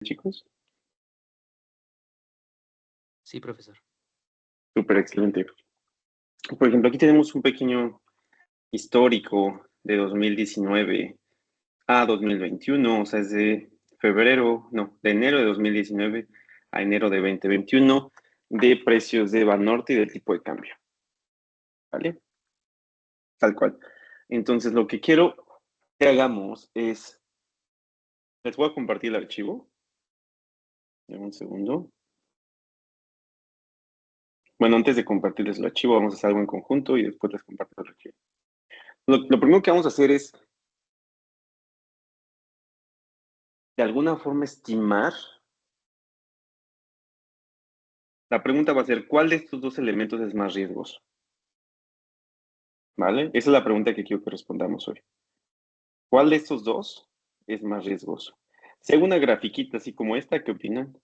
chicos? Sí, profesor. Súper excelente. Por ejemplo, aquí tenemos un pequeño histórico de 2019 a 2021, o sea, es de de enero de 2019 a enero de 2021, de precios de Banorte y del tipo de cambio. ¿Vale? Tal cual. Entonces, lo que quiero que hagamos es, les voy a compartir el archivo. Un segundo. Bueno, antes de compartirles el archivo, vamos a hacer algo en conjunto y después les comparto el archivo. Lo primero que vamos a hacer es, de alguna forma, estimar. La pregunta va a ser, ¿cuál de estos dos elementos es más riesgoso? ¿Vale? Esa es la pregunta que quiero que respondamos hoy. ¿Cuál de estos dos es más riesgoso? Si hago una grafiquita así como esta, ¿qué opinan?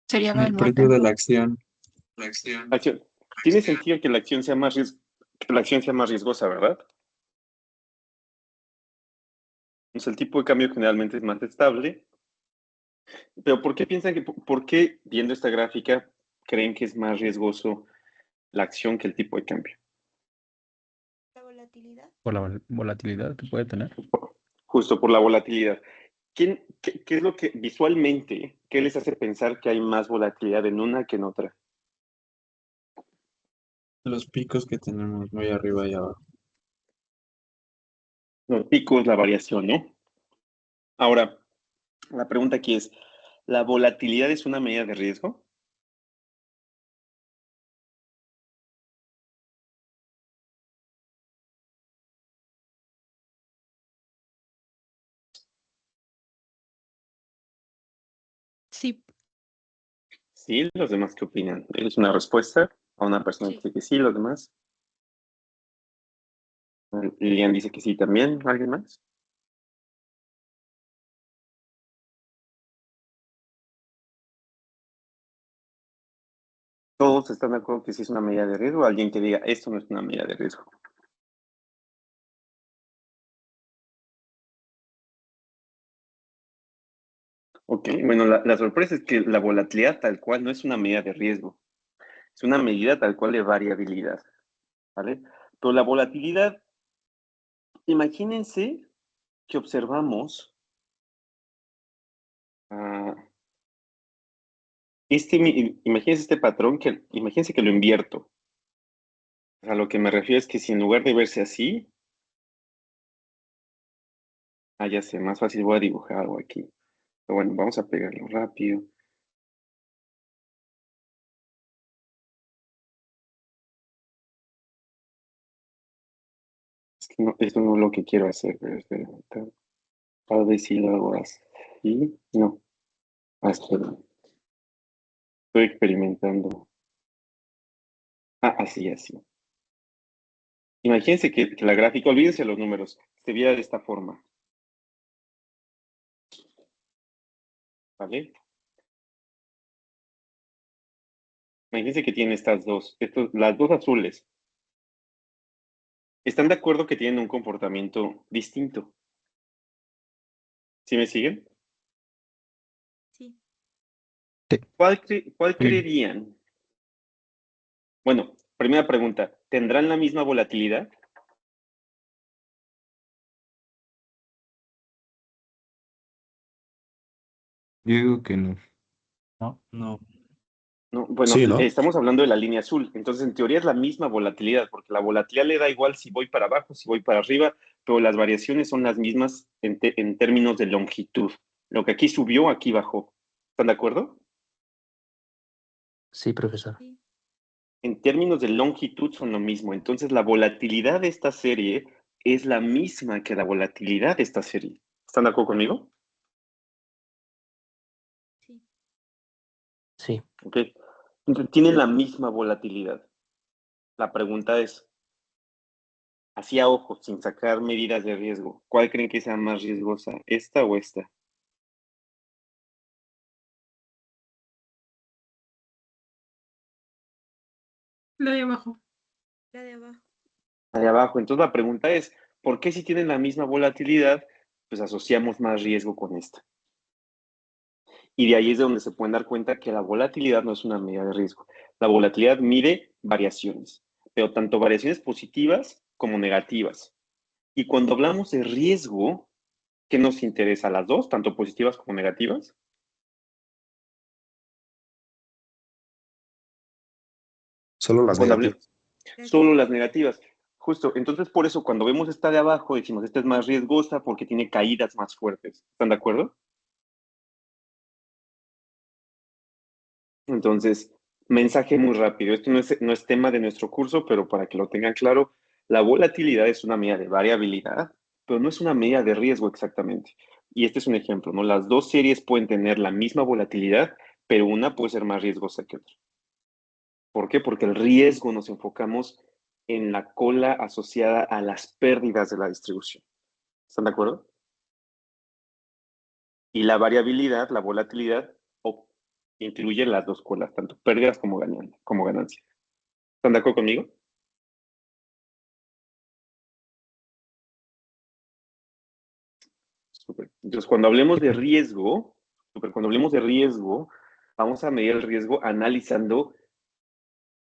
Sería El Banorte. precio de la acción. Acción. Tiene sentido que la acción sea más riesgosa, ¿verdad? Entonces, el tipo de cambio generalmente es más estable. Pero ¿por qué piensan por qué viendo esta gráfica creen que es más riesgoso la acción que el tipo de cambio? La volatilidad. Por la volatilidad que puede tener. Justo por la volatilidad. ¿Qué es lo que visualmente, qué les hace pensar que hay más volatilidad en una que en otra? Los picos que tenemos muy arriba y abajo. Los picos, la variación, ¿no? Ahora, la pregunta aquí es, ¿la volatilidad es una medida de riesgo? Sí. Sí, los demás qué opinan. ¿Es una respuesta a una persona que Sí. dice que sí, los demás? Lilian dice que sí también. ¿Alguien más? ¿Todos están de acuerdo que sí es una medida de riesgo? ¿Alguien que diga, esto no es una medida de riesgo? Ok, bueno, la sorpresa es que la volatilidad tal cual no es una medida de riesgo. Es una medida tal cual de variabilidad, ¿vale? Pero la volatilidad, imagínense que observamos ah, imagínense este patrón, imagínense que lo invierto. A lo que me refiero es que si en lugar de verse así, ya sé, más fácil voy a dibujar algo aquí. Pero bueno, vamos a pegarlo rápido. Es que no, esto no es lo que quiero hacer, pero espera, tal vez si lo hago así. No, espera. Estoy experimentando. Así, así. Imagínense que la gráfica, olvídense los números, se viera de esta forma. ¿Vale? Imagínense que tiene las dos azules. ¿Están de acuerdo que tienen un comportamiento distinto? ¿Sí me siguen? Sí. ¿Cuál creerían? Bueno, primera pregunta, ¿tendrán la misma volatilidad? Yo digo que no. No. No, bueno, Sí, ¿no? estamos hablando de la línea azul, entonces en teoría es la misma volatilidad, porque la volatilidad le da igual si voy para abajo, si voy para arriba, pero las variaciones son las mismas en términos de longitud. Lo que aquí subió, aquí bajó. ¿Están de acuerdo? Sí, profesor. Sí. En términos de longitud son lo mismo, entonces la volatilidad de esta serie es la misma que la volatilidad de esta serie. ¿Están de acuerdo conmigo? Sí. Sí. Ok. Entonces, tienen la misma volatilidad. La pregunta es, así a ojo, sin sacar medidas de riesgo, ¿cuál creen que sea más riesgosa, esta o esta? La de abajo. La de abajo. Allá abajo. Entonces la pregunta es, ¿por qué si tienen la misma volatilidad, pues asociamos más riesgo con esta? Y de ahí es de donde se pueden dar cuenta que la volatilidad no es una medida de riesgo. La volatilidad mide variaciones, pero tanto variaciones positivas como negativas. Y cuando hablamos de riesgo, ¿qué nos interesa? ¿Las dos, tanto positivas como negativas? Solo las Cuando hable- negativas. Solo las negativas. Justo, entonces por eso cuando vemos esta de abajo decimos, esta es más riesgosa porque tiene caídas más fuertes. ¿Están de acuerdo? Entonces, mensaje muy rápido. Esto no es tema de nuestro curso, pero para que lo tengan claro, la volatilidad es una medida de variabilidad, pero no es una medida de riesgo exactamente. Y este es un ejemplo, ¿no? Las dos series pueden tener la misma volatilidad, pero una puede ser más riesgosa que otra. ¿Por qué? Porque el riesgo nos enfocamos en la cola asociada a las pérdidas de la distribución. ¿Están de acuerdo? Y la variabilidad, la volatilidad, incluye las dos colas, tanto pérdidas como ganancias. ¿Están de acuerdo conmigo? Súper. Entonces, cuando hablemos de riesgo, vamos a medir el riesgo analizando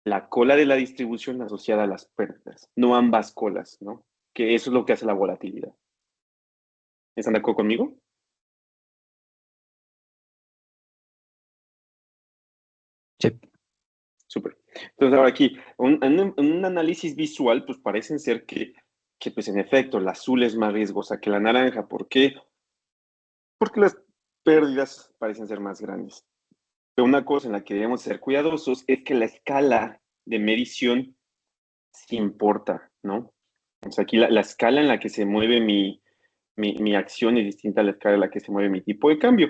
la cola de la distribución asociada a las pérdidas, no ambas colas, ¿no? Que eso es lo que hace la volatilidad. ¿Están de acuerdo conmigo? Sí. Súper. Entonces, ahora aquí, un análisis visual, pues parecen ser que, pues en efecto, la azul es más riesgosa que la naranja. ¿Por qué? Porque las pérdidas parecen ser más grandes. Pero una cosa en la que debemos ser cuidadosos es que la escala de medición sí importa, ¿no? O sea, aquí la escala en la que se mueve mi acción es distinta a la escala en la que se mueve mi tipo de cambio.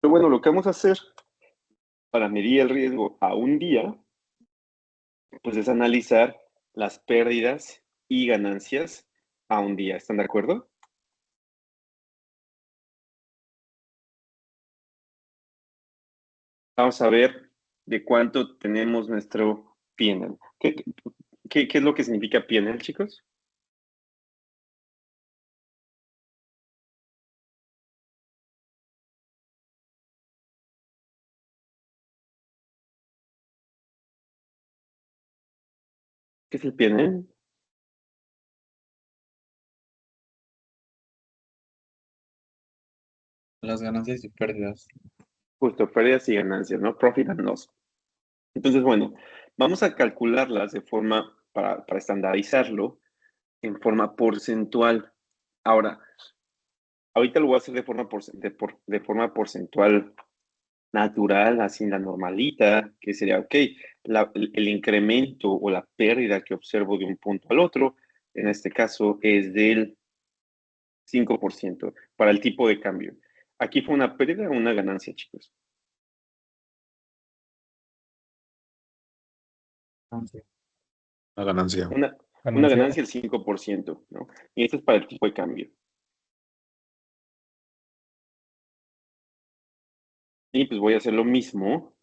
Pero bueno, lo que vamos a hacer para medir el riesgo a un día, pues es analizar las pérdidas y ganancias a un día. ¿Están de acuerdo? Vamos a ver de cuánto tenemos nuestro P&L. ¿Qué es lo que significa P&L, chicos? ¿Qué es el P&L? Las ganancias y pérdidas. Justo, pérdidas y ganancias, ¿no? Profit and loss. Entonces, bueno, vamos a calcularlas de forma, para estandarizarlo, en forma porcentual. Ahora, ahorita lo voy a hacer de forma porcentual natural, así la normalita, que sería, ok, el incremento o la pérdida que observo de un punto al otro, en este caso es del 5% para el tipo de cambio. ¿Aquí fue una pérdida o una ganancia, chicos? La ganancia. Una ganancia del 5%, ¿no? Y esto es para el tipo de cambio. Y pues voy a hacer lo mismo,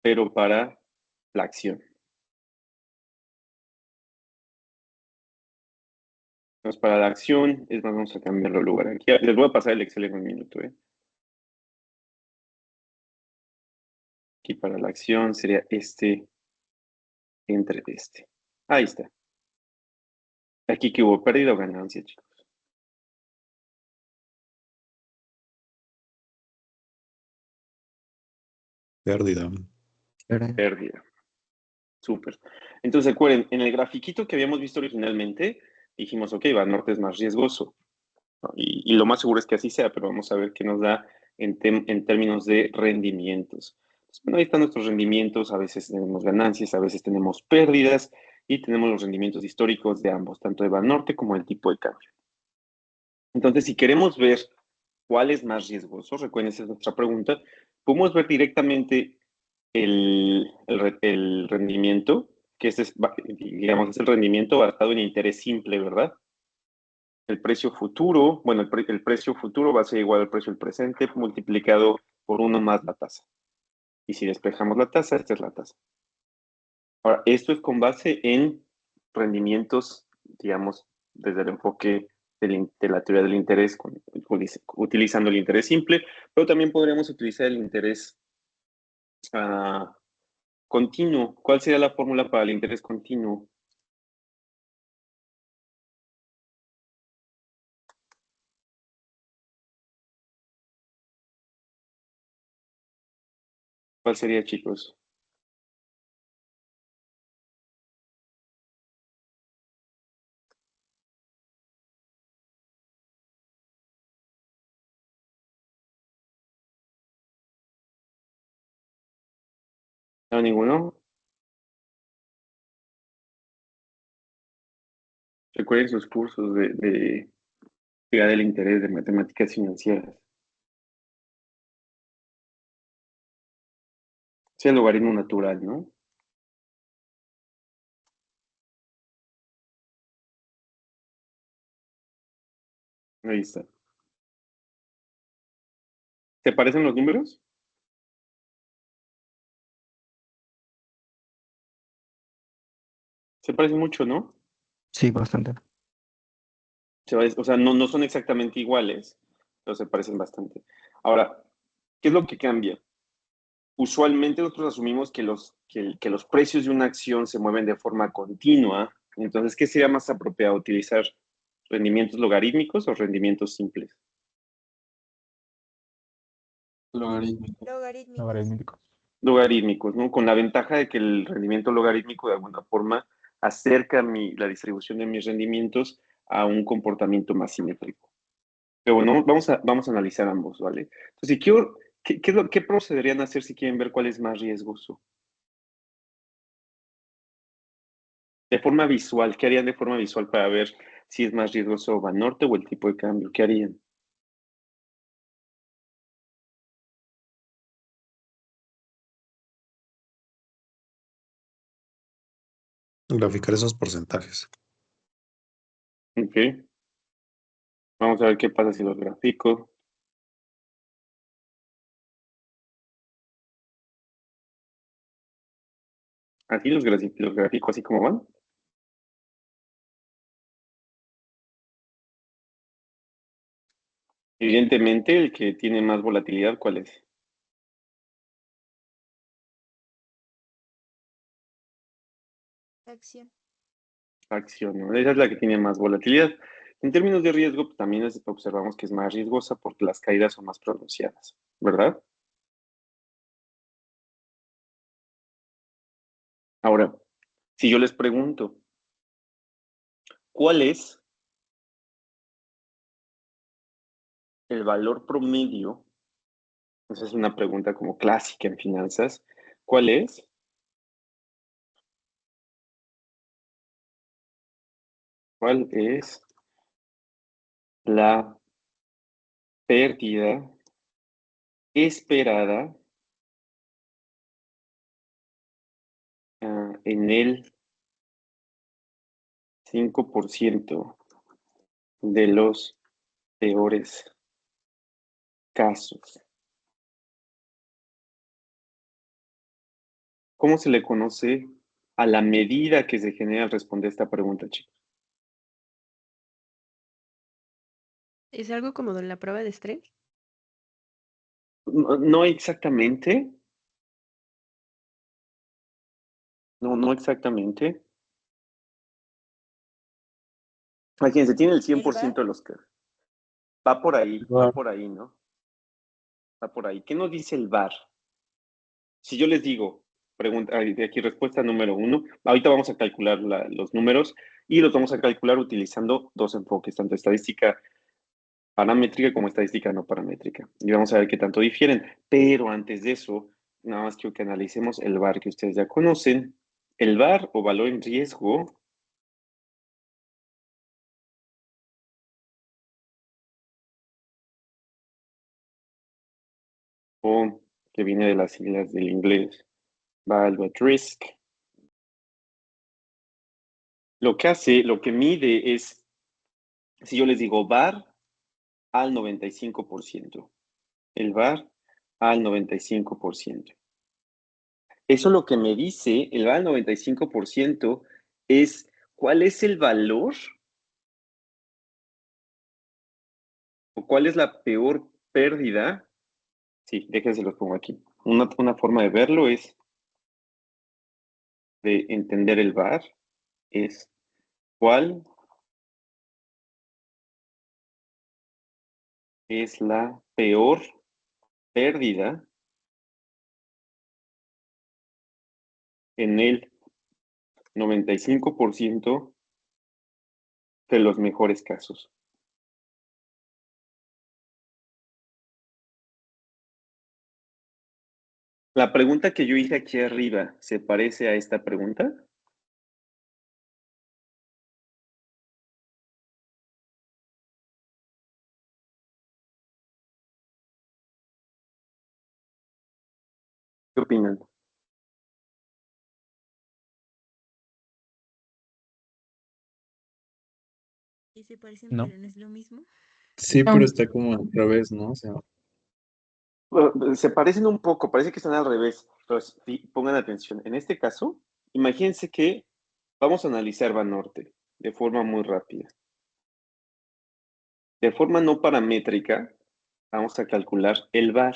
pero para la acción. Entonces, para la acción, es más, vamos a cambiarlo de lugar. Aquí les voy a pasar el Excel en un minuto, ¿eh? Aquí para la acción sería este entre este. Ahí está. Aquí que hubo pérdida o ganancia, chicos. Pérdida. Pérdida. Súper. Entonces, recuerden, en el grafiquito que habíamos visto originalmente, dijimos, ok, Banorte es más riesgoso, ¿no? Y lo más seguro es que así sea, pero vamos a ver qué nos da en términos de rendimientos. Entonces, bueno, ahí están nuestros rendimientos, a veces tenemos ganancias, a veces tenemos pérdidas, y tenemos los rendimientos históricos de ambos, tanto de Banorte como el tipo de cambio. Entonces, si queremos ver cuál es más riesgoso, recuerden, esa es nuestra pregunta, podemos ver directamente el rendimiento, que digamos, es el rendimiento basado en interés simple, ¿verdad? El precio futuro, bueno, el precio futuro va a ser igual al precio del presente multiplicado por uno más la tasa. Y si despejamos la tasa, esta es la tasa. Ahora, esto es con base en rendimientos, digamos, desde el enfoque de la teoría del interés, utilizando el interés simple, pero también podríamos utilizar el interés continuo. ¿Cuál sería la fórmula para el interés continuo? ¿Cuál sería, chicos? ¿No, ninguno? Recuerden sus cursos de teoría del interés de matemáticas financieras. Es el logaritmo natural, ¿no? Ahí está. ¿Te parecen los números? Se parecen mucho, ¿no? Sí, bastante. O sea, no son exactamente iguales, pero se parecen bastante. Ahora, ¿qué es lo que cambia? Usualmente nosotros asumimos que los precios de una acción se mueven de forma continua. Entonces, ¿qué sería más apropiado? ¿Utilizar rendimientos logarítmicos o rendimientos simples? Logarítmico. Logarítmicos. Logarítmicos. Logarítmicos, ¿no? Con la ventaja de que el rendimiento logarítmico de alguna forma acerca la distribución de mis rendimientos a un comportamiento más simétrico. Pero bueno, vamos a analizar ambos, ¿vale? Entonces, si quiero, ¿qué procederían a hacer si quieren ver cuál es más riesgoso? De forma visual, ¿qué harían de forma visual para ver si es más riesgoso Banorte o el tipo de cambio? ¿Qué harían? Graficar esos porcentajes. Ok. Vamos a ver qué pasa si los grafico. Así los grafico así como van. Evidentemente, el que tiene más volatilidad, ¿cuál es? Acción. Acción, ¿no? Esa es la que tiene más volatilidad. En términos de riesgo, pues, también observamos que es más riesgosa porque las caídas son más pronunciadas, ¿verdad? Ahora, si yo les pregunto, ¿cuál es el valor promedio? Esa es una pregunta como clásica en finanzas. ¿Cuál es ¿Cuál es la pérdida esperada en el 5% de los peores casos? ¿Cómo se le conoce a la medida que se genera al responder esta pregunta, chicos? ¿Es algo como de la prueba de estrés? No, no exactamente. No exactamente. Fíjense, tiene el 100% de los que... Va por ahí, ¿no? Va por ahí. ¿Qué nos dice el VAR? Si yo les digo, pregunta, de aquí respuesta número 1, ahorita vamos a calcular los números y los vamos a calcular utilizando dos enfoques, tanto estadística paramétrica como estadística no paramétrica. Y vamos a ver qué tanto difieren. Pero antes de eso, nada más quiero que analicemos el VAR que ustedes ya conocen. El VAR o valor en riesgo o que viene de las siglas del inglés, Value at Risk. Lo que hace, lo que mide es, si yo les digo VAR al 95%, el VAR al 95%. Eso lo que me dice, el VAR al 95%, es cuál es el valor o cuál es la peor pérdida. Sí, déjense los pongo aquí. Una forma de verlo es, de entender el VAR, es cuál es la peor pérdida en el 95% de los mejores casos. La pregunta que yo hice aquí arriba, ¿se parece a esta pregunta? ¿Qué opinan? Y se parecen, No. pero no es lo mismo. Sí, No. pero está como al revés, ¿no? O sea, Bueno, se parecen un poco, parece que están al revés, pero pongan atención. En este caso, imagínense que vamos a analizar Banorte de forma muy rápida. De forma no paramétrica, vamos a calcular el VAR.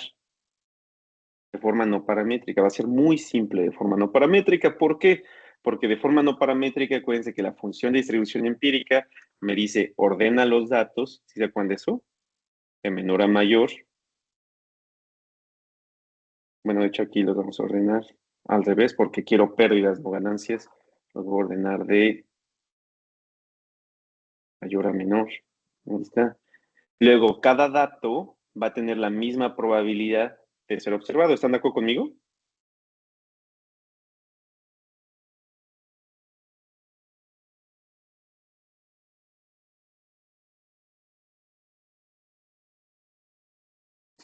De forma no paramétrica, va a ser muy simple de forma no paramétrica. ¿Por qué? Porque de forma no paramétrica, acuérdense que la función de distribución empírica me dice ordena los datos, ¿sí se acuerdan de eso? De menor a mayor. Bueno, de hecho aquí los vamos a ordenar al revés porque quiero pérdidas, no ganancias. Los voy a ordenar de mayor a menor. Ahí está. Luego, cada dato va a tener la misma probabilidad de ser observado. ¿Están de acuerdo conmigo?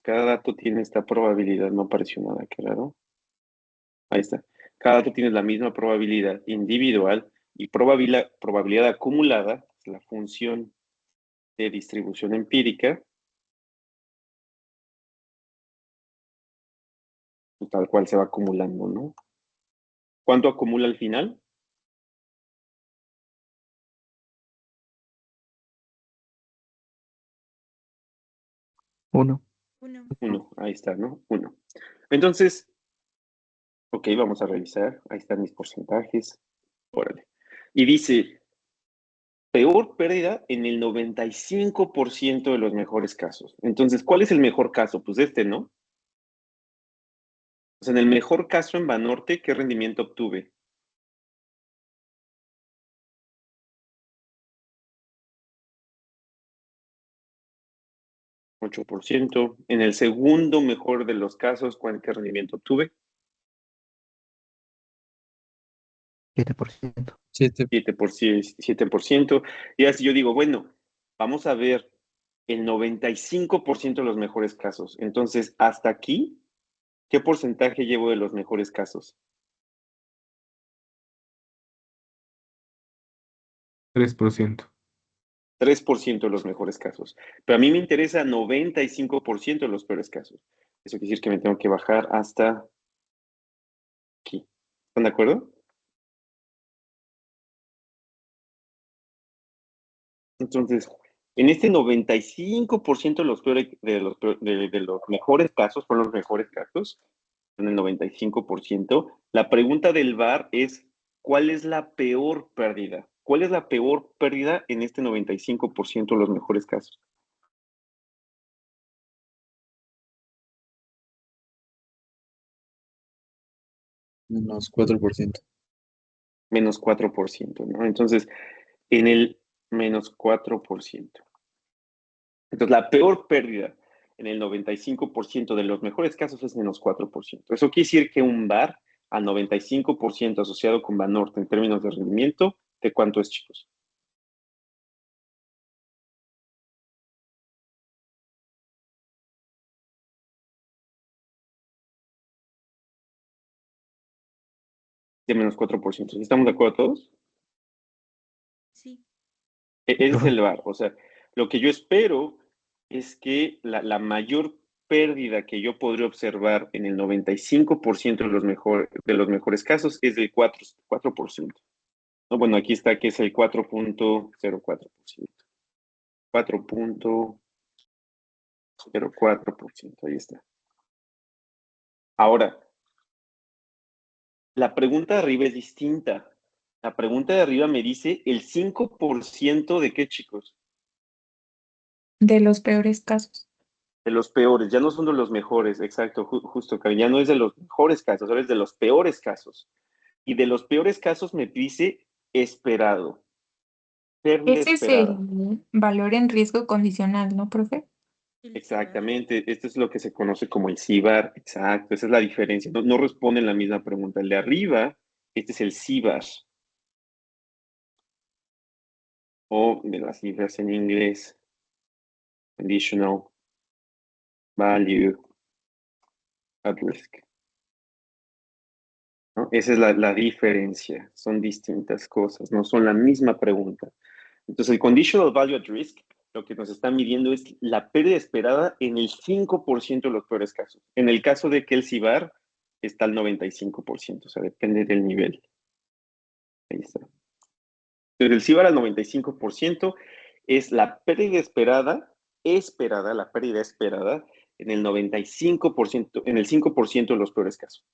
Cada dato tiene esta probabilidad. No apareció nada, claro. Ahí está. Cada dato tiene la misma probabilidad individual y probabilidad acumulada, es la función de distribución empírica, tal cual se va acumulando, ¿no? ¿Cuánto acumula al final? 1. 1. 1. Ahí está, ¿no? 1. Entonces, ok, vamos a revisar. Ahí están mis porcentajes. Órale. Y dice, peor pérdida en el 95% de los mejores casos. Entonces, ¿cuál es el mejor caso? Pues este, ¿no? O sea, en el mejor caso en Banorte, ¿qué rendimiento obtuve? 8%. En el segundo mejor de los casos, ¿qué rendimiento obtuve? 7%. 7. 7%. Y así yo digo, bueno, vamos a ver el 95% de los mejores casos. Entonces, hasta aquí, ¿qué porcentaje llevo de los mejores casos? 3%. 3% de los mejores casos. Pero a mí me interesa 95% de los peores casos. Eso quiere decir que me tengo que bajar hasta aquí. ¿Están de acuerdo? Entonces, en este 95% de los peores, de los mejores casos, fueron los mejores casos, en el 95%, la pregunta del VAR es, ¿cuál es la peor pérdida? ¿Cuál es la peor pérdida en este 95% de los mejores casos? Menos 4%. Menos 4%, ¿no? Entonces, en el menos 4%. Entonces, la peor pérdida en el 95% de los mejores casos es menos 4%. Eso quiere decir que un VAR al 95% asociado con Banorte en términos de rendimiento, ¿de cuánto es, chicos? De menos 4%. ¿Estamos de acuerdo todos? Sí. Ese es Ajá. el VAR. O sea, lo que yo espero es que la mayor pérdida que yo podría observar en el 95% de los mejores casos es del 4%. No, bueno, aquí está que es el 4.04%. 4.04%, ahí está. Ahora, la pregunta de arriba es distinta. La pregunta de arriba me dice el 5% de qué, chicos. De los peores casos. De los peores, ya no son de los mejores, exacto, justo, Karen, ya no es de los mejores casos, ahora es de los peores casos. Y de los peores casos me dice esperado. Pérdida Ese es esperada. el valor en riesgo condicional, ¿no, profe? El Exactamente, esto es lo que se conoce como el CIBAR, exacto, esa es la diferencia. No responden la misma pregunta. El de arriba, este es el CIBAR. O de las cifras en inglés, Conditional Value at Risk. ¿No? Esa es la diferencia, son distintas cosas, no son la misma pregunta. Entonces, el Conditional Value at Risk lo que nos está midiendo es la pérdida esperada en el 5% de los peores casos. En el caso de que el CIBAR está al 95%, o sea, depende del nivel. Ahí está. Entonces, el CIBAR al 95% es la pérdida esperada, la pérdida esperada en el 95%, en el 5% de los peores casos.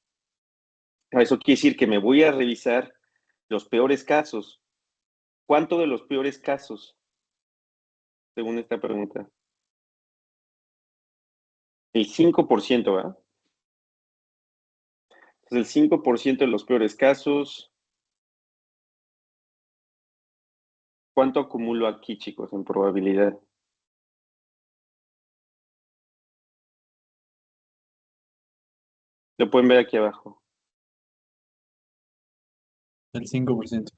Eso quiere decir que me voy a revisar los peores casos. ¿Cuánto de los peores casos, según esta pregunta? El 5%, ¿verdad? Entonces, el 5% de los peores casos. ¿Cuánto acumulo aquí, chicos, en probabilidad? Lo pueden ver aquí abajo. El 5%.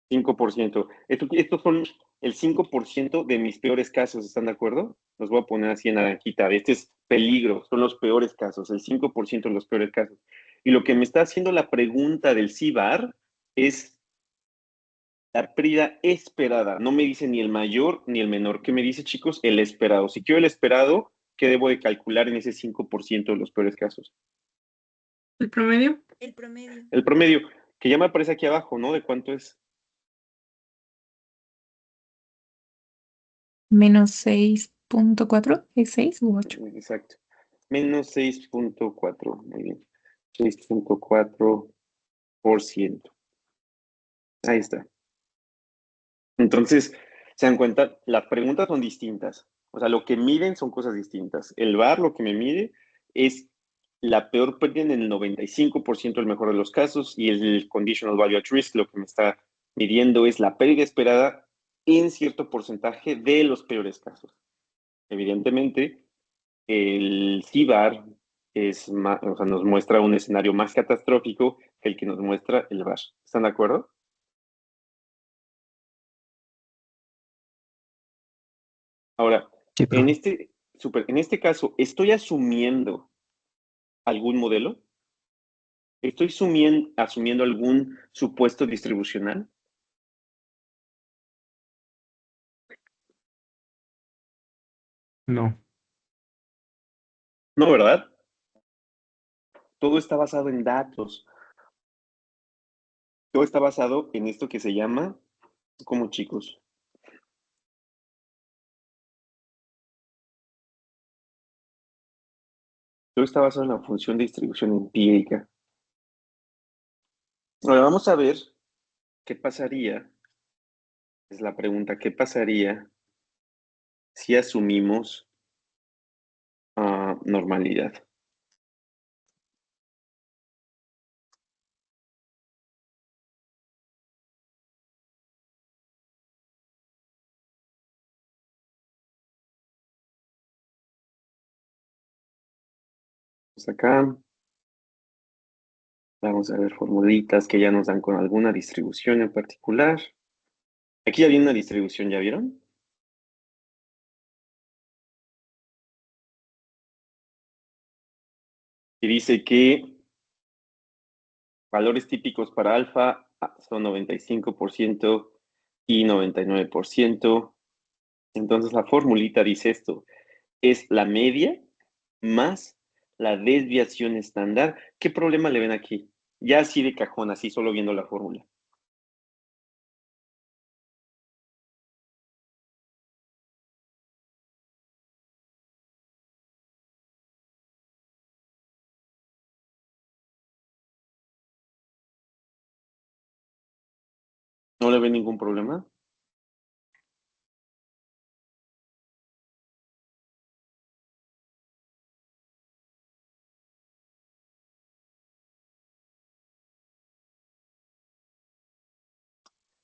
5%. Estos son el 5% de mis peores casos, ¿están de acuerdo? Los voy a poner así en naranjita. Este es peligro, son los peores casos, el 5% de los peores casos. Y lo que me está haciendo la pregunta del CIBAR es la pérdida esperada. No me dice ni el mayor ni el menor. ¿Qué me dice, chicos? El esperado. Si quiero el esperado, ¿qué debo de calcular en ese 5% de los peores casos? ¿El promedio? El promedio. El promedio, que ya me aparece aquí abajo, ¿no? ¿De cuánto es? Menos 6.4, ¿es 6 u 8? Exacto. Menos 6.4. Muy bien. 6.4%. Ahí está. Entonces, se dan cuenta, las preguntas son distintas. O sea, lo que miden son cosas distintas. El VAR lo que me mide es la peor pérdida en el 95% del mejor de los casos y el Conditional Value at Risk lo que me está midiendo es la pérdida esperada en cierto porcentaje de los peores casos. Evidentemente, el CIBAR o sea, nos muestra un escenario más catastrófico que el que nos muestra el VAR. ¿Están de acuerdo? Ahora, Sí, en profe. este caso, ¿estoy asumiendo algún modelo? ¿Estoy asumiendo algún supuesto distribucional? No. No, ¿verdad? Todo está basado en datos. Todo está basado en esto que se llama, como chicos, todo está basado en la función de distribución empírica. Ahora vamos a ver qué pasaría, es la pregunta, ¿qué pasaría si asumimos normalidad? Pues acá vamos a ver formulitas que ya nos dan con alguna distribución en particular. Aquí ya viene una distribución, ¿ya vieron? Y dice que valores típicos para alfa son 95% y 99%. Entonces la formulita dice esto, es la media más la desviación estándar. ¿Qué problema le ven aquí? Ya así de cajón, así solo viendo la fórmula. ¿No le ven ningún problema?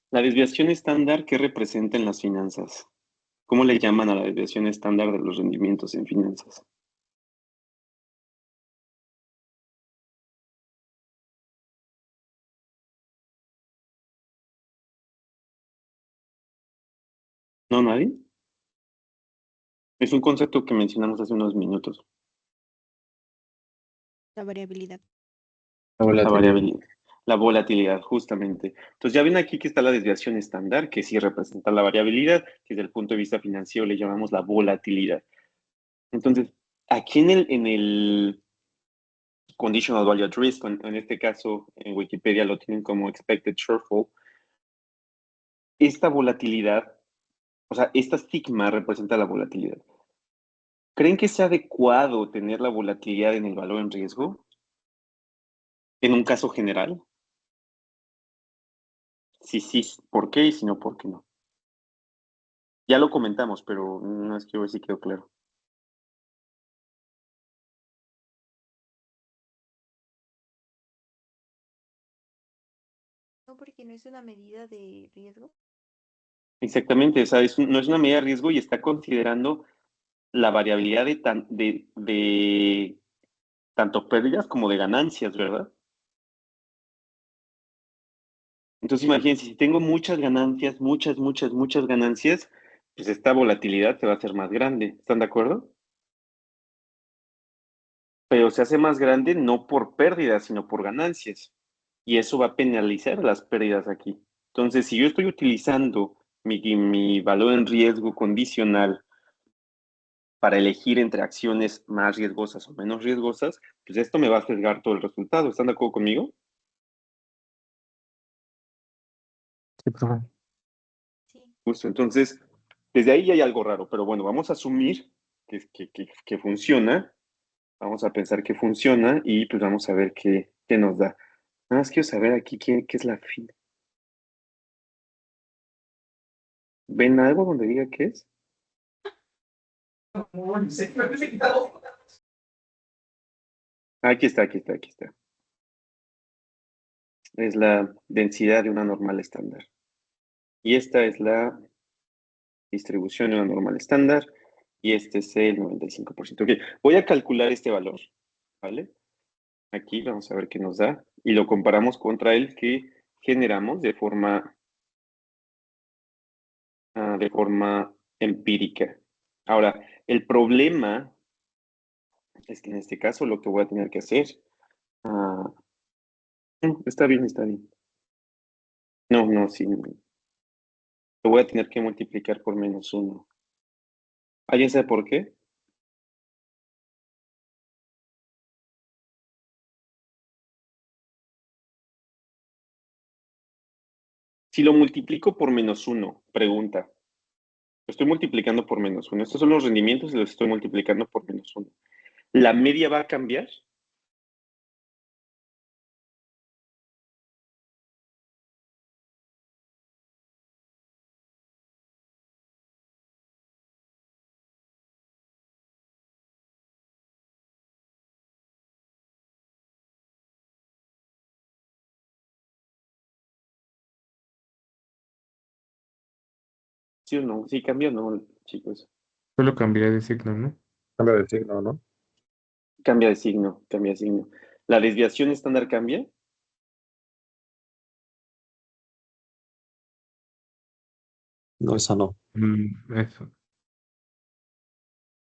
La desviación estándar, ¿qué representa en las finanzas? ¿Cómo le llaman a la desviación estándar de los rendimientos en finanzas? ¿No, nadie? Es un concepto que mencionamos hace unos minutos. La variabilidad. La La volatilidad. variabilidad. La volatilidad, justamente. Entonces ya ven aquí que está la desviación estándar, que sí representa la variabilidad, que desde el punto de vista financiero le llamamos la volatilidad. Entonces, aquí en el conditional value at risk, en este caso en Wikipedia lo tienen como expected shortfall, esta volatilidad, o sea, esta sigma representa la volatilidad. ¿Creen que sea adecuado tener la volatilidad en el valor en riesgo? En un caso general. Sí, sí, ¿por qué? Y si no, ¿por qué no? Ya lo comentamos, pero no es que hoy sí quedó claro. No, porque no es una medida de riesgo. Exactamente, o sea, no es una medida de riesgo y está considerando la variabilidad de tanto pérdidas como de ganancias, ¿verdad? Entonces imagínense, si tengo muchas ganancias, muchas ganancias, pues esta volatilidad se va a hacer más grande. ¿Están de acuerdo? Pero se hace más grande no por pérdidas, sino por ganancias. Y eso va a penalizar las pérdidas aquí. Entonces, si yo estoy utilizando mi valor en riesgo condicional para elegir entre acciones más riesgosas o menos riesgosas, pues esto me va a sesgar todo el resultado. ¿Están de acuerdo conmigo? Sí, profe. Sí. Justo, entonces, desde ahí ya hay algo raro, pero bueno, vamos a asumir que funciona, vamos a pensar que funciona y pues vamos a ver qué nos da. Nada más quiero saber aquí qué es la fin. ¿Ven algo donde diga qué es? Aquí está, aquí está, aquí está. Es la densidad de una normal estándar. Y esta es la distribución de una normal estándar. Y este es el 95%. Ok, voy a calcular este valor, ¿vale? Aquí vamos a ver qué nos da. Y lo comparamos contra el que generamos de forma empírica. Ahora, el problema es que en este caso lo que voy a tener que hacer... está bien, está bien. No, no, sí. Lo voy a tener que multiplicar por -1. ¿Alguien sabe por qué? Si lo multiplico por -1, pregunta. Lo estoy multiplicando por -1. Estos son los rendimientos y los estoy multiplicando por -1. ¿La media va a cambiar? ¿Sí o no? Sí, cambia o no, chicos. Solo cambiaré de signo, ¿no? Cambio de signo, ¿no? Cambia de signo, cambia de signo. ¿La desviación estándar cambia? No, esa no. Eso.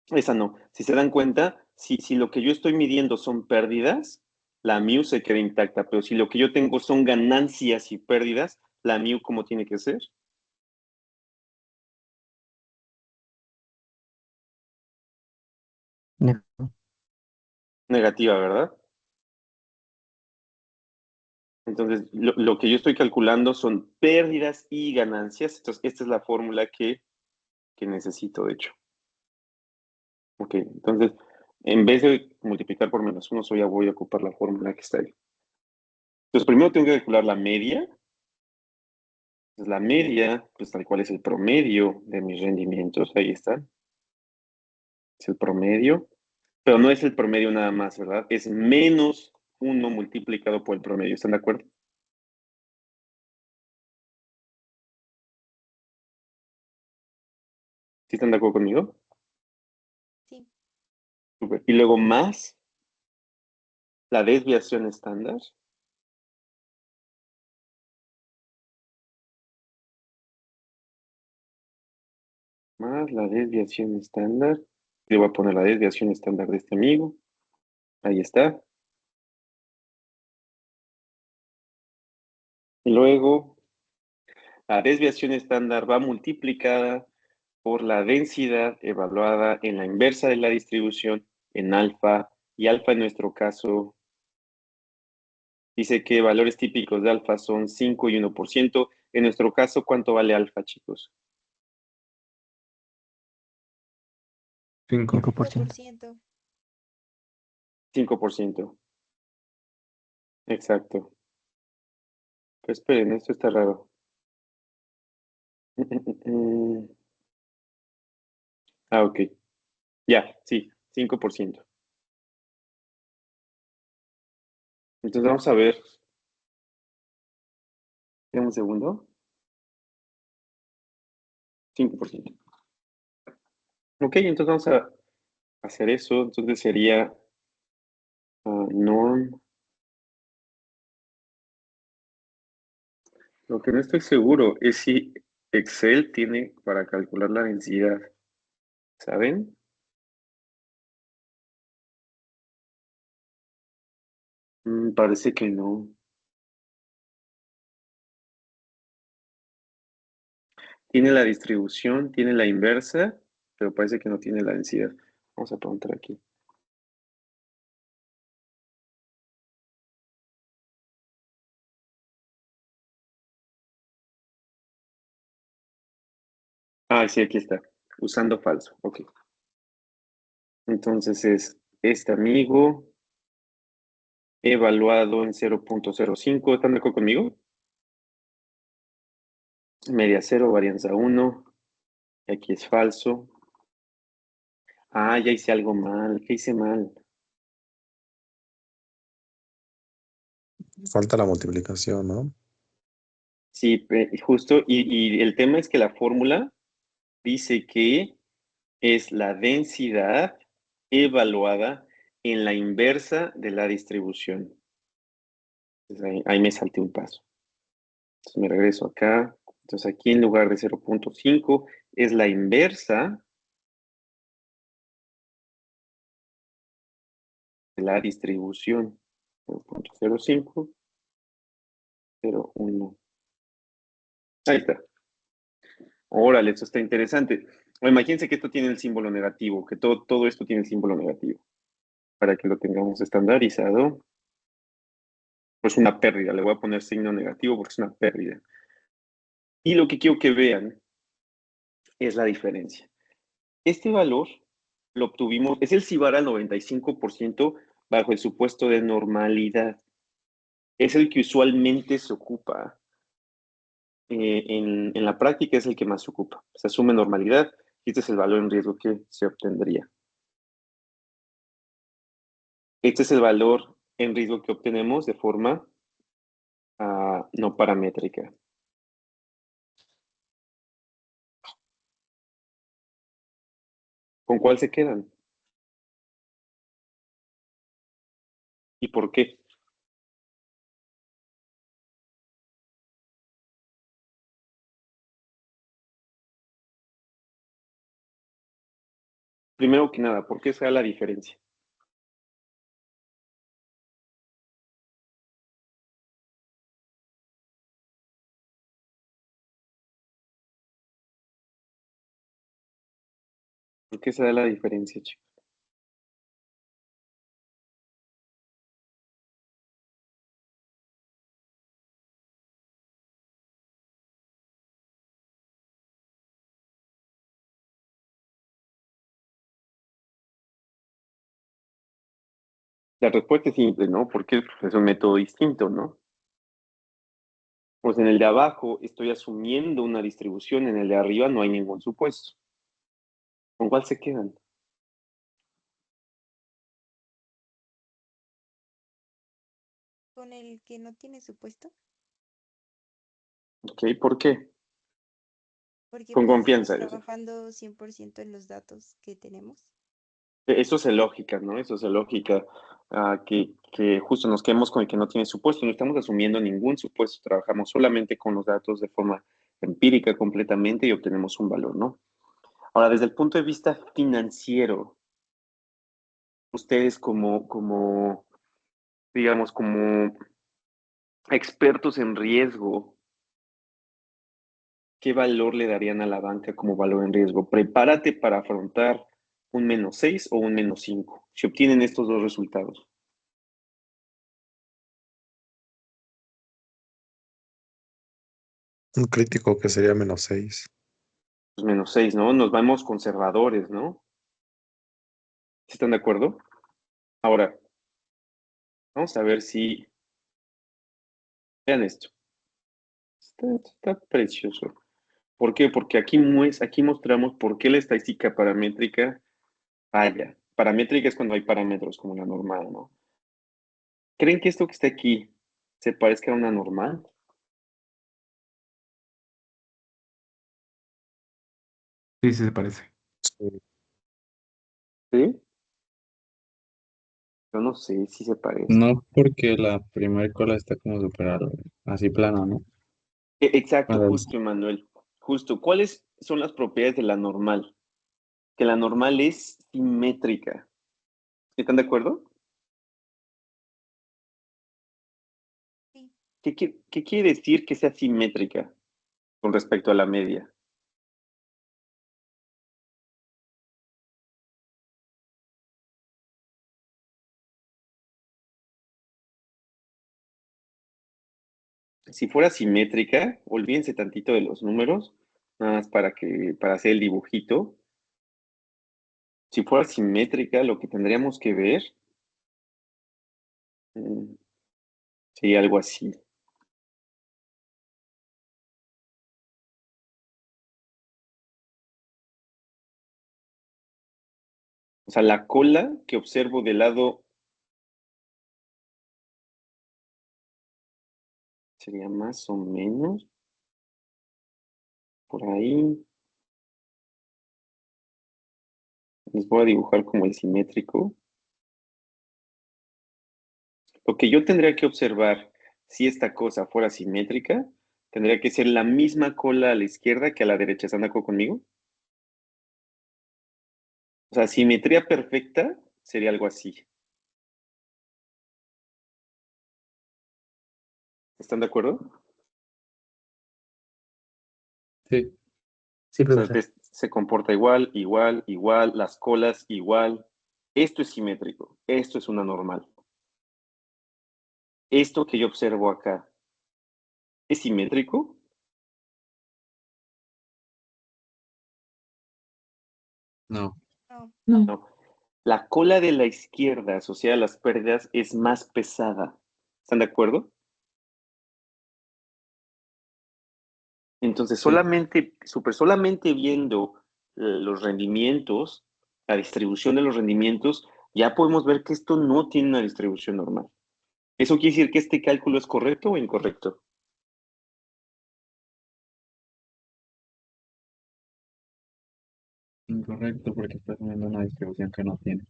Esa no. Si se dan cuenta, si lo que yo estoy midiendo son pérdidas, la mu se queda intacta, pero si lo que yo tengo son ganancias y pérdidas, la mu, ¿cómo tiene que ser? Negativo. negativa, ¿verdad? Entonces, lo que yo estoy calculando son pérdidas y ganancias. Entonces, esta es la fórmula que necesito, de hecho. Ok, entonces, en vez de multiplicar por -1, ya voy a ocupar la fórmula que está ahí. Entonces, primero tengo que calcular la media. Entonces, la media, pues tal cual es el promedio de mis rendimientos. Ahí está. Es el promedio. Pero no es el promedio nada más, ¿verdad? Es -1 multiplicado por el promedio. ¿Están de acuerdo? ¿Sí están de acuerdo conmigo? Sí. Súper. Y luego más la desviación estándar. Más la desviación estándar. Le voy a poner la desviación estándar de este amigo. Ahí está. Y luego, la desviación estándar va multiplicada por la densidad evaluada en la inversa de la distribución en alfa. Y alfa en nuestro caso dice que valores típicos de alfa son 5 y 1%. En nuestro caso, ¿cuánto vale alfa, chicos? 5. 5%. 5%. 5%. Exacto. Pues esperen, esto está raro. Ah, ok. Ya, sí, 5%. Entonces vamos a ver. Espera un segundo. 5%. Ok, entonces vamos a hacer eso. Entonces sería norm. Lo que no estoy seguro es si Excel tiene para calcular la densidad. ¿Saben? Parece que no. Tiene la distribución, tiene la inversa, pero parece que no tiene la densidad. Vamos a preguntar aquí. Ah, sí, aquí está. Usando falso. Ok. Entonces es este amigo evaluado en 0.05. ¿Están de acuerdo conmigo? Media 0, varianza 1. Aquí es falso. Ah, ya hice algo mal. ¿Qué hice mal? Falta la multiplicación, ¿no? Sí, justo. Y el tema es que la fórmula dice que es la densidad evaluada en la inversa de la distribución. Entonces ahí me salté un paso. Entonces me regreso acá. Entonces aquí en lugar de 0.5 es la inversa de la distribución. 0.05, 0.1. Ahí está. Órale, esto está interesante. O imagínense que esto tiene el símbolo negativo, que todo esto tiene el símbolo negativo. Para que lo tengamos estandarizado, pues una pérdida. Le voy a poner signo negativo porque es una pérdida. Y lo que quiero que vean es la diferencia. Este valor lo obtuvimos, es el CIBAR al 95% bajo el supuesto de normalidad. Es el que usualmente se ocupa. En la práctica es el que más se ocupa. Se asume normalidad y este es el valor en riesgo que se obtendría. Este es el valor en riesgo que obtenemos de forma no paramétrica. ¿Con cuál se quedan? ¿Y por qué? Primero que nada, ¿por qué se da la diferencia? ¿Por qué se da la diferencia, chicos? La respuesta es simple, ¿no? Porque es un método distinto, ¿no? Pues en el de abajo estoy asumiendo una distribución, en el de arriba no hay ningún supuesto. ¿Con cuál se quedan? Con el que no tiene supuesto, ¿Ok? ¿Por qué? porque Con pues estamos confianza. trabajando 100% en los datos que tenemos. Eso es lógica, ¿no? Eso es lógica. Que justo nos quedemos con el que no tiene supuesto. No estamos asumiendo ningún supuesto. Trabajamos solamente con los datos de forma empírica completamente y obtenemos un valor, ¿no? Ahora, desde el punto de vista financiero, ustedes digamos, como expertos en riesgo, ¿qué valor le darían a la banca como valor en riesgo? Prepárate para afrontar un -6 o un -5 si obtienen estos dos resultados. Un crítico que sería -6. Pues -6, ¿no? Nos vamos conservadores, ¿no? ¿Sí están de acuerdo? Ahora, vamos a ver si... Vean esto. Está precioso. ¿Por qué? Porque aquí mostramos por qué la estadística paramétrica falla. Paramétrica es cuando hay parámetros como la normal, ¿no? ¿Creen que esto que está aquí se parezca a una normal? Sí, sí se parece. Sí. ¿Sí? Yo no sé si se parece. No, porque la primera cola está como super así plana, ¿no? Exacto, Para justo, Emanuel. Justo. ¿Cuáles son las propiedades de la normal? Que la normal es simétrica. ¿Están de acuerdo? Sí, ¿Qué quiere decir que sea simétrica con respecto a la media? Si fuera simétrica, olvídense tantito de los números, nada más para hacer el dibujito. Si fuera simétrica, lo que tendríamos que ver mm, sería algo así. O sea, la cola que observo del lado sería más o menos por ahí. Les voy a dibujar como el simétrico. Lo que yo tendría que observar, si esta cosa fuera simétrica, tendría que ser la misma cola a la izquierda que a la derecha. ¿Están de acuerdo conmigo? O sea, simetría perfecta sería algo así. ¿Están de acuerdo? sí, Sí, O sea, profesor. se comporta igual, igual, igual, las colas igual. Esto es simétrico, esto es una normal. Esto que yo observo acá, ¿es simétrico? no, no, No, No. La cola de la izquierda asociada a las pérdidas es más pesada. ¿Están de acuerdo? Entonces, sí, solamente viendo los rendimientos, la distribución de los rendimientos, ya podemos ver que esto no tiene una distribución normal. ¿Eso quiere decir que este cálculo es correcto o incorrecto? incorrecto porque está teniendo una distribución que no tiene.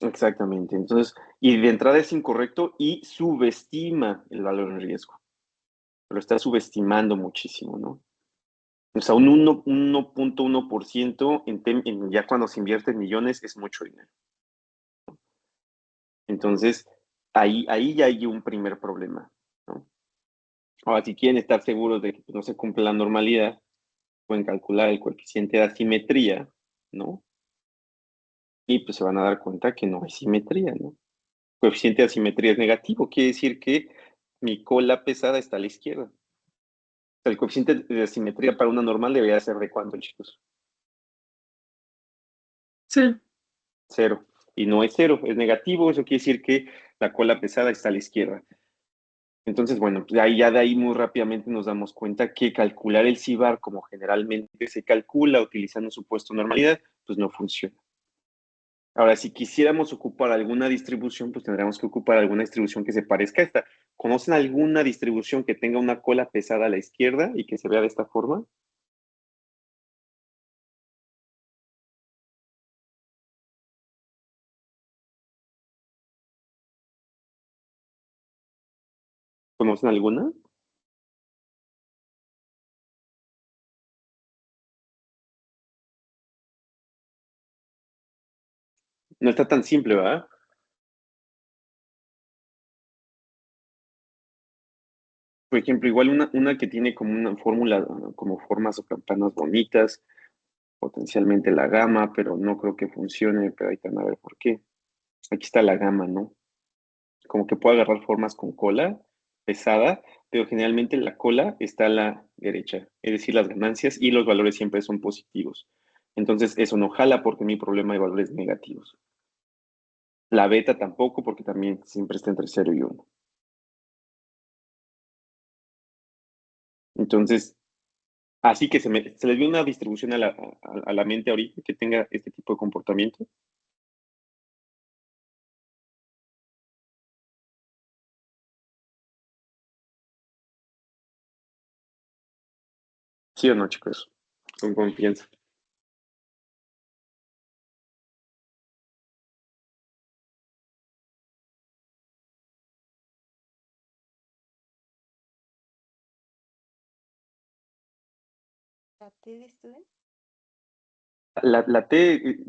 Exactamente. Entonces, y de entrada es incorrecto y subestima el valor en riesgo. Lo está subestimando muchísimo, ¿no? O sea, un 1.1% ya cuando se invierte en millones es mucho dinero. Entonces, ahí ya hay un primer problema, ¿no? Ahora, si quieren estar seguros de que no se cumple la normalidad, pueden calcular el coeficiente de asimetría, ¿no? Y pues se van a dar cuenta que no hay simetría, ¿no? Coeficiente de asimetría es negativo, quiere decir que mi cola pesada está a la izquierda. O sea, el coeficiente de asimetría para una normal debería ser de cuánto, chicos? Sí. 0. y no es 0, es negativo, eso quiere decir que la cola pesada está a la izquierda. Entonces, bueno, pues ya de ahí muy rápidamente nos damos cuenta que calcular el CIVAR como generalmente se calcula utilizando supuesto normalidad, pues no funciona. Ahora, si quisiéramos ocupar alguna distribución, pues tendríamos que ocupar alguna distribución que se parezca a esta. ¿Conocen alguna distribución que tenga una cola pesada a la izquierda y que se vea de esta forma? ¿Conocen alguna? No está tan simple, ¿verdad? Por ejemplo, igual una que tiene como una fórmula, como formas o campanas bonitas, potencialmente la gama, pero no creo que funcione, pero ahí van a ver por qué. Aquí está la gama, ¿no? Como que puede agarrar formas con cola pesada, pero generalmente la cola está a la derecha, es decir, las ganancias y los valores siempre son positivos. Entonces, eso no jala porque mi problema de valores negativos. La beta tampoco porque también siempre está entre 0 y 1. Entonces, así que se les dio una distribución a la mente ahorita que tenga este tipo de comportamiento. ¿Sí o no, chicos? Con confianza. ¿La T de student? La T,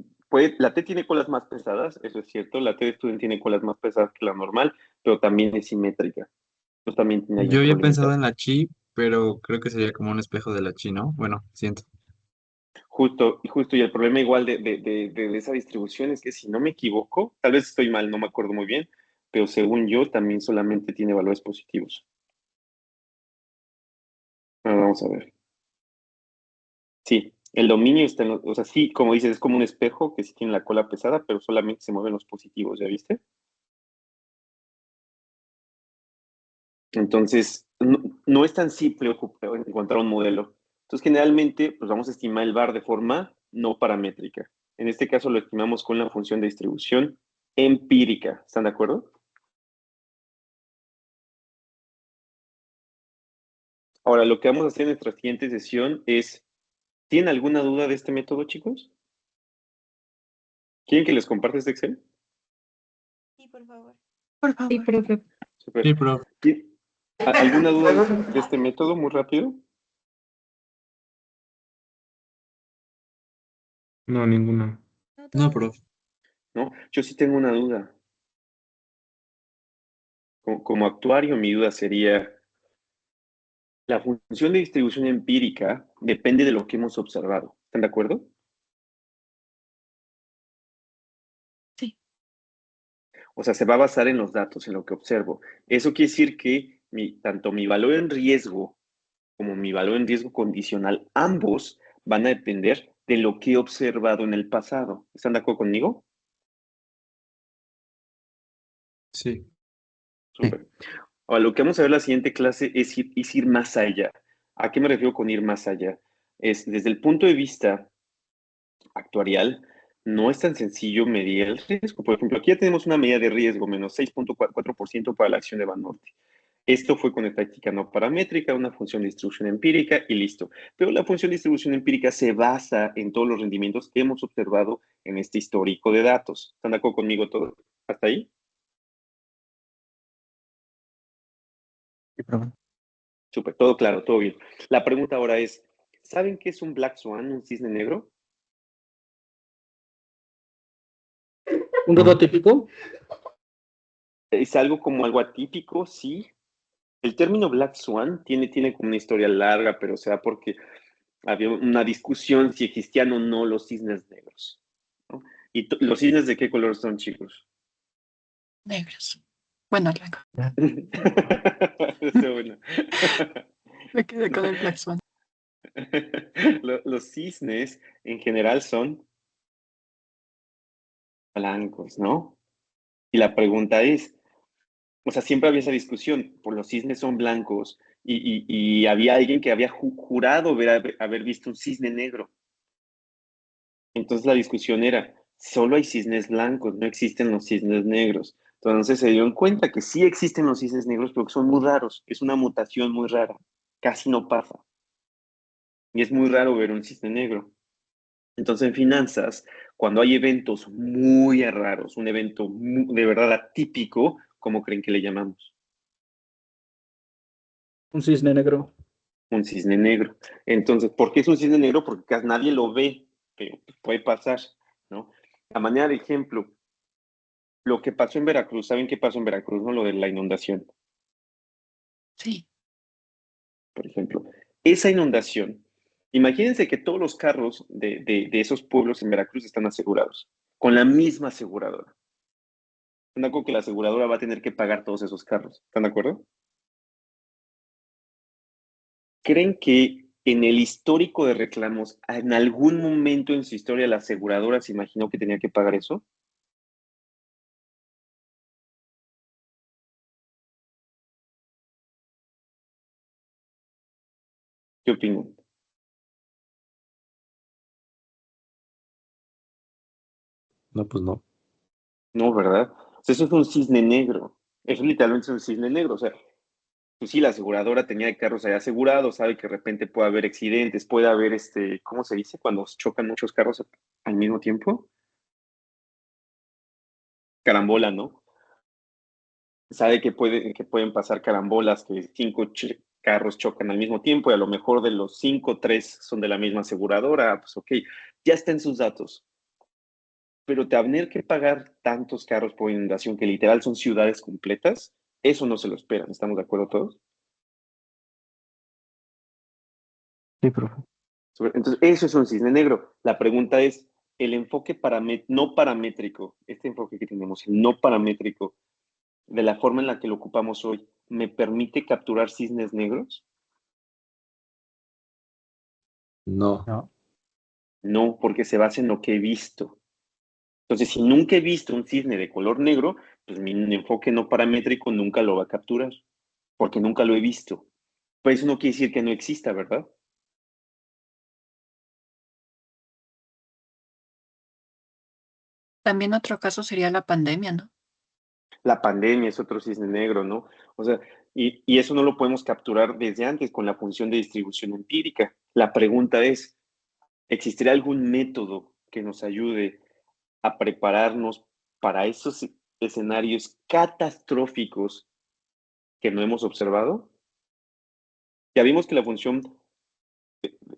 la T tiene colas más pesadas, eso es cierto. La T de student tiene colas más pesadas que la normal, pero también es simétrica. Entonces también tiene ahí Yo otro había pensado limitante. en la chi, pero creo que sería como un espejo de la chi, ¿no? Bueno, siento. Justo, y el problema igual de esa distribución es que si no me equivoco, tal vez estoy mal, no me acuerdo muy bien, pero según yo también solamente tiene valores positivos. Vamos a ver. Sí, el dominio está en o sea, sí, como dices, es como un espejo que sí tiene la cola pesada, pero solamente se mueven los positivos, ¿ya viste? Entonces, no es tan simple encontrar un modelo. Entonces, generalmente, pues vamos a estimar el VAR de forma no paramétrica. En este caso lo estimamos con la función de distribución empírica. ¿Están de acuerdo? Ahora, lo que vamos a hacer en nuestra siguiente sesión es, ¿tienen alguna duda de este método, chicos? ¿Quieren que les comparte este Excel? Sí, por favor. Por Sí, favor. profe. Súper. Sí, profe. ¿Alguna duda de este método muy rápido? No, ninguna. No, No, todo bien. profe. ¿No? Yo sí tengo una duda. Como actuario, mi duda sería, la función de distribución empírica depende de lo que hemos observado. ¿Están de acuerdo? Sí. O sea, se va a basar en los datos, en lo que observo. Eso quiere decir que tanto mi valor en riesgo como mi valor en riesgo condicional, ambos van a depender de lo que he observado en el pasado. ¿Están de acuerdo conmigo? Sí. Súper. Ahora, lo que vamos a ver en la siguiente clase es ir más allá. ¿A qué me refiero con ir más allá? Es desde el punto de vista actuarial, no es tan sencillo medir el riesgo. Por ejemplo, aquí ya tenemos una medida de riesgo, menos 6.4% para la acción de Banorte. Esto fue con estadística no paramétrica, una función de distribución empírica y listo. Pero la función de distribución empírica se basa en todos los rendimientos que hemos observado en este histórico de datos. ¿Están de acuerdo conmigo todos? ¿Hasta ahí? Sí, profe. Súper, todo claro, todo bien. La pregunta ahora es, ¿saben qué es un Black Swan, un cisne negro? ¿Un dato típico? Es algo como algo atípico, sí. El término Black Swan tiene como una historia larga, pero sea porque había una discusión si existían o no los cisnes negros, ¿no? ¿Y los cisnes de qué color son, chicos? Negros. Bueno, blanco. Está bueno. Me quedé con el Black Swan. Los cisnes en general son blancos, ¿no? Y la pregunta es, o sea, siempre había esa discusión, por los cisnes son blancos, y había alguien que había jurado haber visto un cisne negro. Entonces la discusión era, solo hay cisnes blancos, no existen los cisnes negros. Entonces se dieron cuenta que sí existen los cisnes negros, pero que son muy raros, es una mutación muy rara, casi no pasa. Y es muy raro ver un cisne negro. Entonces en finanzas, cuando hay eventos muy raros, un evento de verdad atípico, ¿cómo creen que le llamamos? Un cisne negro. Un cisne negro. Entonces, ¿por qué es un cisne negro? Porque casi nadie lo ve, pero puede pasar, ¿no? A manera de ejemplo, lo que pasó en Veracruz, ¿saben qué pasó en Veracruz, no? Lo de la inundación, Sí, por ejemplo. Esa inundación, imagínense que todos los carros de esos pueblos en Veracruz están asegurados, con la misma aseguradora. ¿Están de acuerdo que la aseguradora va a tener que pagar todos esos carros? ¿Están de acuerdo? ¿Creen que en el histórico de reclamos, en algún momento en su historia la aseguradora se imaginó que tenía que pagar eso? ¿Qué opinan? No, pues no. No, ¿verdad? O sea, eso es un cisne negro. Eso literalmente es un cisne negro. O sea, pues sí, la aseguradora tenía carros allá asegurados, sabe que de repente puede haber accidentes, puede haber ¿cómo se dice? Cuando chocan muchos carros al mismo tiempo. Carambola, ¿no? Sabe que pueden pasar carambolas, que carros chocan al mismo tiempo y a lo mejor de los 5, 3 son de la misma aseguradora. Pues ok, ya está en sus datos. Pero tener que pagar tantos carros por inundación, que literal son ciudades completas, eso no se lo esperan. ¿Estamos de acuerdo todos? Sí, profe. Entonces, eso es un cisne negro. La pregunta es, el enfoque no paramétrico, este enfoque que tenemos, el no paramétrico, de la forma en la que lo ocupamos hoy, ¿me permite capturar cisnes negros? No. No. No, porque se basa en lo que he visto. Entonces, si nunca he visto un cisne de color negro, pues mi enfoque no paramétrico nunca lo va a capturar, porque nunca lo he visto. Pues eso no quiere decir que no exista, ¿verdad? también otro caso sería la pandemia, ¿no? La pandemia es otro cisne negro, ¿no? O sea, y eso no lo podemos capturar desde antes con la función de distribución empírica. La pregunta es, ¿existirá algún método que nos ayude a prepararnos para esos escenarios catastróficos que no hemos observado? Ya vimos que la función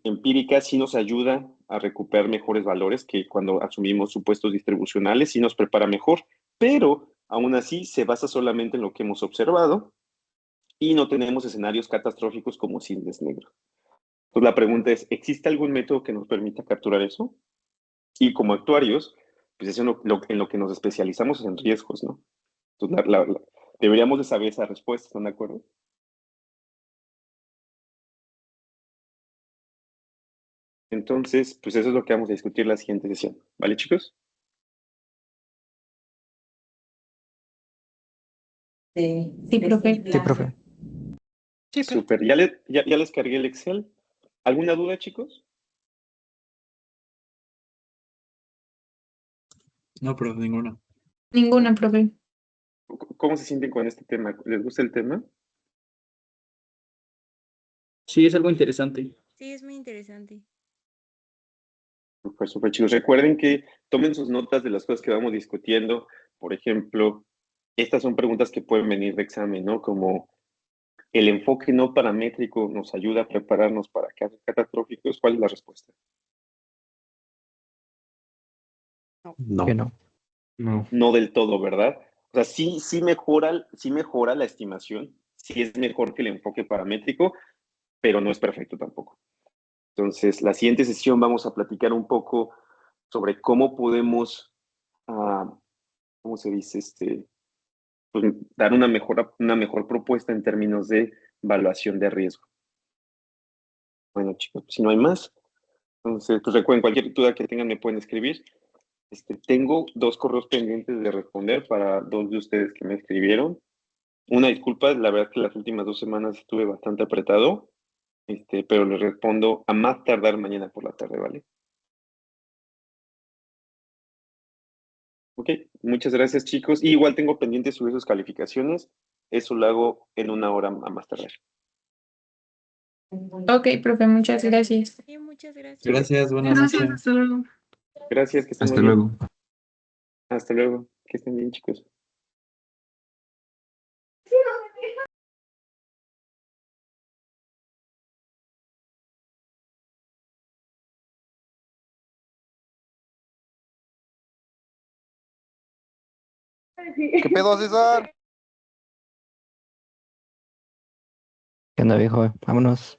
empírica sí nos ayuda a recuperar mejores valores que cuando asumimos supuestos distribucionales, sí nos prepara mejor, pero aún así se basa solamente en lo que hemos observado y no tenemos escenarios catastróficos como cisnes negros. Entonces la pregunta es, ¿existe algún método que nos permita capturar eso? Y como actuarios, pues eso en lo que nos especializamos es en riesgos, ¿no? Entonces deberíamos de saber esa respuesta, ¿están de acuerdo? Entonces, pues eso es lo que vamos a discutir en la siguiente sesión. ¿Vale, chicos? Sí, profe. Sí, profe. Sí, pero Súper. Ya les cargué el Excel. ¿Alguna duda, chicos? No, pero ninguna. Ninguna, profe. ¿Cómo se sienten con este tema? ¿Les gusta el tema? Sí, es algo interesante. Sí, es muy interesante. Súper, súper, chicos. Recuerden que tomen sus notas de las cosas que vamos discutiendo. Por ejemplo, estas son preguntas que pueden venir de examen, ¿no? Como el enfoque no paramétrico nos ayuda a prepararnos para casos catastróficos. ¿Cuál es la respuesta? No. Que no. No. No del todo, ¿verdad? O sea, sí mejora la estimación, sí es mejor que el enfoque paramétrico, pero no es perfecto tampoco. Entonces, la siguiente sesión vamos a platicar un poco sobre cómo podemos, ¿cómo se dice? Pues, dar una mejor propuesta en términos de evaluación de riesgo. Bueno, chicos, pues, si no hay más, entonces, pues recuerden, cualquier duda que tengan me pueden escribir Tengo 2 correos pendientes de responder para 2 de ustedes que me escribieron. Una disculpa, la verdad que las últimas 2 semanas estuve bastante apretado, pero les respondo a más tardar mañana por la tarde, ¿vale? Ok, muchas gracias, chicos. Y igual tengo pendiente subir sus calificaciones. Eso lo hago en 1 hora a más tardar. Ok, profe, muchas gracias. Sí, muchas gracias. Gracias, buenas Gracias, noches. hasta luego. Gracias, que estén Hasta muy bien. luego. Hasta luego. Que estén bien, chicos. ¿Qué pedo, César? ¿Qué onda, viejo? Vámonos.